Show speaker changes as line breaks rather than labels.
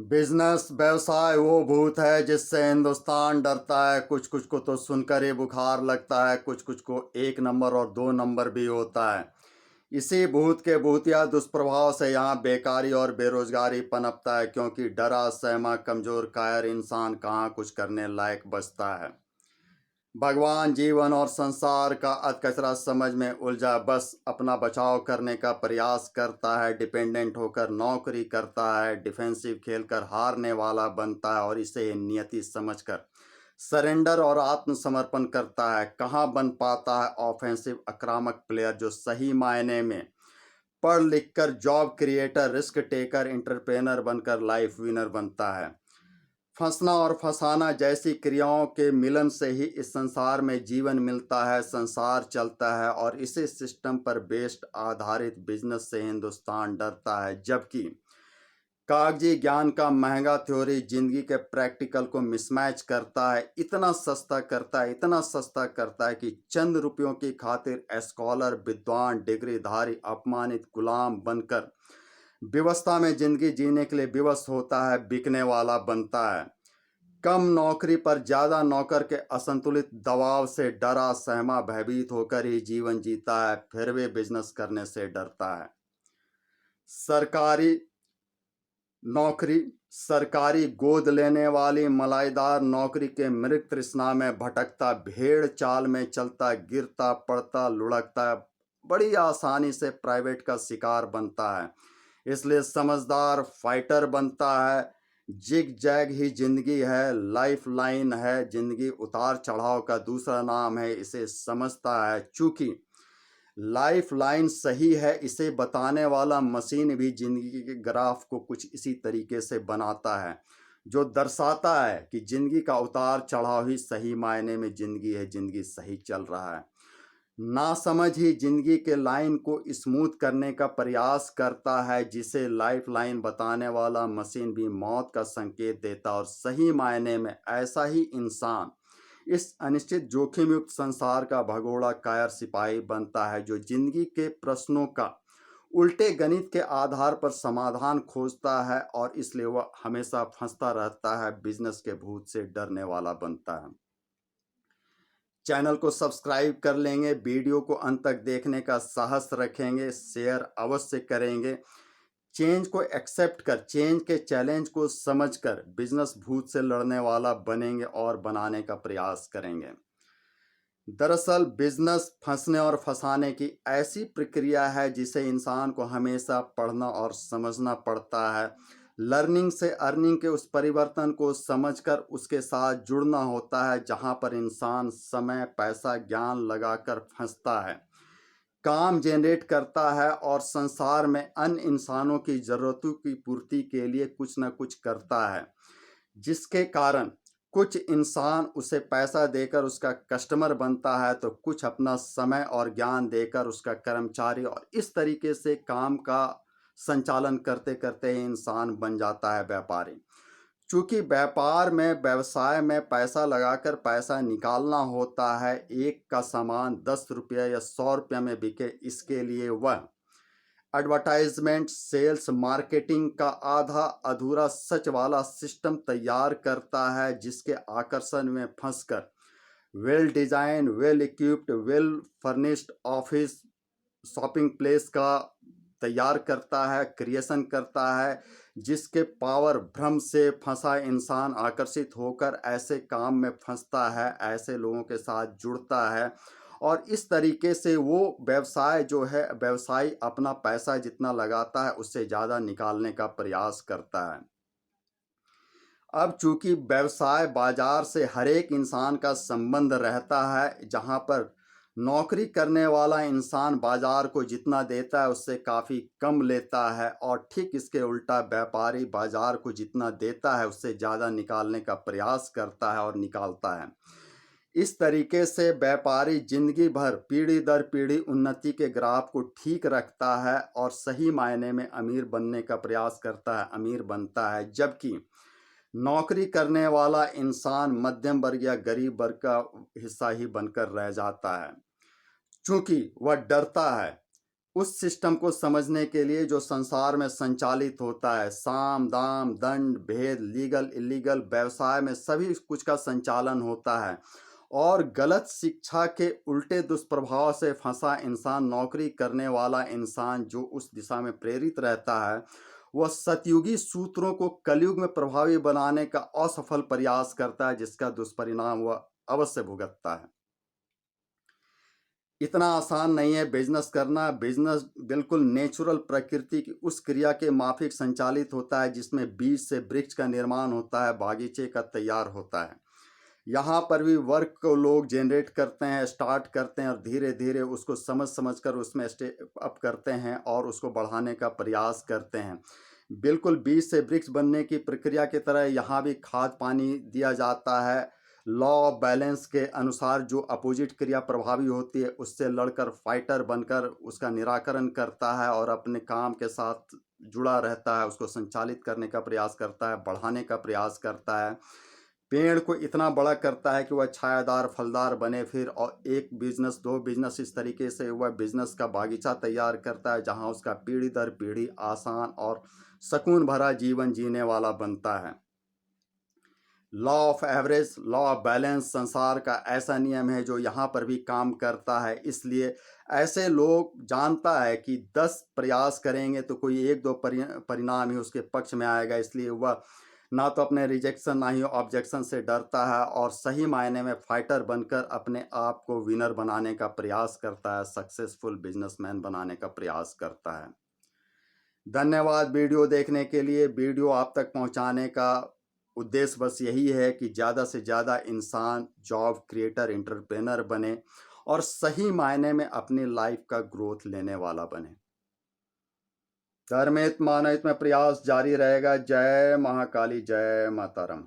Business व्यवसाय वो भूत है जिससे हिंदुस्तान डरता है। कुछ कुछ को तो सुनकर ही बुखार लगता है, कुछ कुछ को एक नंबर और दो नंबर भी होता है। इसी भूत के भूतिया दुष्प्रभाव से यहाँ बेकारी और बेरोजगारी पनपता है, क्योंकि डरा सहमा कमजोर कायर इंसान कहाँ कुछ करने लायक बचता है। भगवान जीवन और संसार का अधकचरा समझ में उलझा बस अपना बचाव करने का प्रयास करता है। डिपेंडेंट होकर नौकरी करता है, डिफेंसिव खेलकर हारने वाला बनता है और इसे नियति समझकर सरेंडर और आत्मसमर्पण करता है। कहाँ बन पाता है ऑफेंसिव आक्रामक प्लेयर जो सही मायने में पढ़ लिख कर job creator, risk taker, entrepreneur बनकर लाइफ विनर बनता है। फंसना और फंसाना जैसी क्रियाओं के मिलन से ही इस संसार में जीवन मिलता है, संसार चलता है और इसी सिस्टम पर बेस्ड आधारित बिजनेस से हिंदुस्तान डरता है। जबकि कागजी ज्ञान का महंगा थ्योरी जिंदगी के प्रैक्टिकल को मिसमैच करता है, इतना सस्ता करता है, इतना सस्ता करता है कि चंद रुपयों की खातिर स्कॉलर, विद्वान, डिग्रीधारी अपमानित गुलाम बनकर व्यवस्था में जिंदगी जीने के लिए विवश होता है, बिकने वाला बनता है। कम नौकरी पर ज्यादा नौकर के असंतुलित दबाव से डरा सहमा भयभीत होकर ही जीवन जीता है, फिर भी बिजनेस करने से डरता है। सरकारी नौकरी, सरकारी गोद लेने वाली मलाईदार नौकरी के मृग तृष्णा में भटकता, भेड़ चाल में चलता, गिरता पड़ता लुढ़कता, बड़ी आसानी से प्राइवेट का शिकार बनता है। इसलिए समझदार फाइटर बनता है। जिग जैग ही जिंदगी है, लाइफ लाइन है, जिंदगी उतार चढ़ाव का दूसरा नाम है, इसे समझता है। चूंकि लाइफ लाइन सही है, इसे बताने वाला मशीन भी जिंदगी के ग्राफ को कुछ इसी तरीके से बनाता है, जो दर्शाता है कि जिंदगी का उतार चढ़ाव ही सही मायने में जिंदगी है, जिंदगी सही चल रहा है। नासमझ ही जिंदगी के लाइन को स्मूथ करने का प्रयास करता है, जिसे लाइफ लाइन बताने वाला मशीन भी मौत का संकेत देता। और सही मायने में ऐसा ही इंसान इस अनिश्चित जोखिम युक्त संसार का भगोड़ा कायर सिपाही बनता है, जो जिंदगी के प्रश्नों का उल्टे गणित के आधार पर समाधान खोजता है और इसलिए वह हमेशा फंसता रहता है, बिजनेस के भूत से डरने वाला बनता है। चैनल को सब्सक्राइब कर लेंगे, वीडियो को अंत तक देखने का साहस रखेंगे, शेयर अवश्य करेंगे। चेंज को एक्सेप्ट कर, चेंज के चैलेंज को समझकर बिजनेस भूत से लड़ने वाला बनेंगे और बनाने का प्रयास करेंगे। दरअसल बिजनेस फंसने और फंसाने की ऐसी प्रक्रिया है जिसे इंसान को हमेशा पढ़ना और समझना पड़ता है। लर्निंग से अर्निंग के उस परिवर्तन को समझकर उसके साथ जुड़ना होता है, जहां पर इंसान समय, पैसा, ज्ञान लगाकर फंसता है, काम जनरेट करता है और संसार में अन्य इंसानों की ज़रूरतों की पूर्ति के लिए कुछ न कुछ करता है, जिसके कारण कुछ इंसान उसे पैसा देकर उसका कस्टमर बनता है, तो कुछ अपना समय और ज्ञान देकर उसका कर्मचारी, और इस तरीके से काम का संचालन करते करते ही इंसान बन जाता है व्यापारी। चूंकि व्यापार में, व्यवसाय में पैसा लगाकर पैसा निकालना होता है, एक का सामान 10 रुपये या 100 रुपये में बिके, इसके लिए वह एडवर्टाइजमेंट, सेल्स, मार्केटिंग का आधा अधूरा सच वाला सिस्टम तैयार करता है, जिसके आकर्षण में फंसकर well design, well equipped, well furnished office, shopping place का तैयार करता है, क्रिएशन करता है, जिसके पावर भ्रम से फंसा इंसान आकर्षित होकर ऐसे काम में फंसता है, ऐसे लोगों के साथ जुड़ता है और इस तरीके से वो व्यवसाय जो है, व्यवसायी अपना पैसा जितना लगाता है उससे ज़्यादा निकालने का प्रयास करता है। अब चूंकि व्यवसाय बाजार से हर एक इंसान का संबंध रहता है, जहां पर नौकरी करने वाला इंसान बाजार को जितना देता है उससे काफ़ी कम लेता है, और ठीक इसके उल्टा व्यापारी बाजार को जितना देता है उससे ज़्यादा निकालने का प्रयास करता है और निकालता है। इस तरीके से व्यापारी जिंदगी भर पीढ़ी दर पीढ़ी उन्नति के ग्राफ को ठीक रखता है और सही मायने में अमीर बनने का प्रयास करता है, अमीर बनता है। जबकि नौकरी करने वाला इंसान मध्यम वर्ग या गरीब वर्ग का हिस्सा ही बनकर रह जाता है, चूंकि वह डरता है उस सिस्टम को समझने के लिए जो संसार में संचालित होता है, साम दाम दंड भेद, लीगल इलीगल, व्यवसाय में सभी कुछ का संचालन होता है। और गलत शिक्षा के उल्टे दुष्प्रभाव से फंसा इंसान, नौकरी करने वाला इंसान जो उस दिशा में प्रेरित रहता है, वह सतयुगी सूत्रों को कलयुग में प्रभावी बनाने का असफल प्रयास करता है, जिसका दुष्परिणाम वह अवश्य भुगतता है। इतना आसान नहीं है बिजनेस करना। बिजनेस बिल्कुल नेचुरल प्रकृति की उस क्रिया के माफिक संचालित होता है जिसमें बीज से वृक्ष का निर्माण होता है, बागीचे का तैयार होता है। यहाँ पर भी वर्क को लोग जनरेट करते हैं, स्टार्ट करते हैं और धीरे धीरे उसको समझ समझ कर उसमें स्टेप अप करते हैं और उसको बढ़ाने का प्रयास करते हैं। बिल्कुल बीज से वृक्ष बनने की प्रक्रिया की तरह यहाँ भी खाद पानी दिया जाता है। लॉ ऑफ बैलेंस के अनुसार जो अपोजिट क्रिया प्रभावी होती है उससे लड़कर फाइटर बनकर उसका निराकरण करता है और अपने काम के साथ जुड़ा रहता है, उसको संचालित करने का प्रयास करता है, बढ़ाने का प्रयास करता है। पेड़ को इतना बड़ा करता है कि वह छायादार फलदार बने, फिर और एक बिजनेस दो बिजनेस इस तरीके से वह बिजनेस का बागीचा तैयार करता है जहां उसका पीढ़ी दर पीढ़ी आसान और सुकून भरा जीवन जीने वाला बनता है। Law of average, law of balance संसार का ऐसा नियम है जो यहाँ पर भी काम करता है। इसलिए ऐसे लोग जानता है कि 10 प्रयास करेंगे तो कोई एक दो परिणाम ही उसके पक्ष में आएगा, इसलिए वह ना तो अपने रिजेक्शन ना ही ऑब्जेक्शन से डरता है और सही मायने में फाइटर बनकर अपने आप को विनर बनाने का प्रयास करता है, सक्सेसफुल बिजनेसमैन बनाने का प्रयास करता है। धन्यवाद वीडियो देखने के लिए। वीडियो आप तक पहुंचाने का उद्देश्य बस यही है कि ज़्यादा से ज़्यादा इंसान जॉब क्रिएटर, एंटरप्रेनर बने और सही मायने में अपनी लाइफ का ग्रोथ लेने वाला बने। धर्महित मानवहित में प्रयास जारी रहेगा। जय महाकाली, जय माता राम।